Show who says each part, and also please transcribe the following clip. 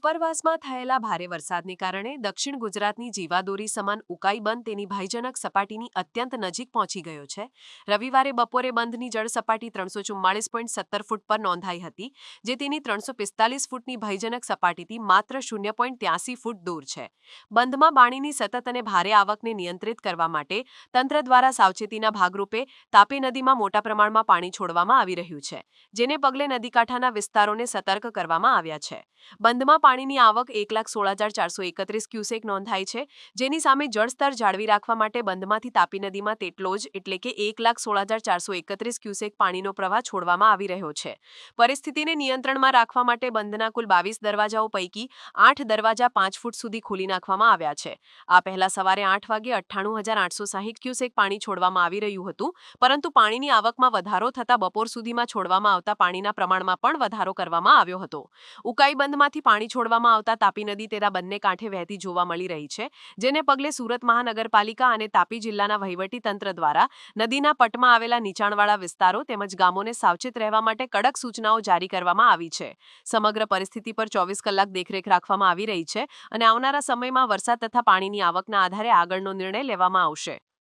Speaker 1: ઉપરવાસમાં થયેલા ભારે વરસાદને કારણે દક્ષિણ ગુજરાતની જીવાદોરી સમાન ઉકાઈ બંધ તેની ભયજનક સપાટીની અત્યંત નજીક પહોંચી ગયો છે. રવિવારે બપોરે બંધની જળ સપાટી 344.17 ફૂટ પર નોંધાઈ હતી, જે તેની 345 ફૂટની ભયજનક સપાટીથી માત્ર 0.83 ફૂટ દૂર છે. બંધમાં પાણીની સતત અને ભારે આવકને નિયંત્રિત કરવા માટે તંત્ર દ્વારા સાવચેતીના ભાગરૂપે તાપી નદીમાં મોટા પ્રમાણમાં પાણી છોડવામાં આવી રહ્યું છે, જેને પગલે નદીકાંઠાના વિસ્તારોને સતર્ક કરવામાં આવ્યા છે. બંધમાં પાણીની આવક 1,16,431 ક્યુસેક નોંધાઈ છે, જેની સામે જળસ્તર જાળવી રાખવા માટે બંધમાંથી તાપી નદીમાં તેટલો જ એટલે કે 1,16,431 ક્યુસેક પાણીનો પ્રવાહ છોડવામાં આવી રહ્યો છે. પરિસ્થિતિને નિયંત્રણમાં રાખવા માટે બંધના કુલ 22 દરવાજાઓ પૈકી 8 દરવાજા 5 ફૂટ સુધી ખોલી નાખવામાં આવ્યા છે. આ પહેલા સવારે 8 વાગે 98,860 ક્યુસેક પાણી છોડવામાં આવી રહ્યું હતું, પરંતુ પાણીની આવકમાં વધારો થતાં બપોર સુધીમાં છોડવામાં આવતા પાણીના પ્રમાણમાં પણ વધારો કરવામાં આવ્યો હતો. ઉકાઈ બંધમાંથી પાણી છોડવામાં આવતા તાપી નદી તેના બંને કાંઠે વહેતી જોવા મળી રહી છે, જેને પગલે સુરત મહાનગરપાલિકા અને તાપી જિલ્લાના વહીવટી તંત્ર દ્વારા નદીના પટમાં આવેલા નીચાણવાળા વિસ્તારો તેમજ ગામોને સાવચેત રહેવા માટે કડક સૂચનાઓ જારી કરવામાં આવી છે. સમગ્ર પરિસ્થિતિ પર 24 કલાક દેખરેખ રાખવામાં આવી રહી છે અને આવનારા સમયમાં વરસાદ તથા પાણીની આવકના આધારે આગળનો નિર્ણય લેવામાં આવશે.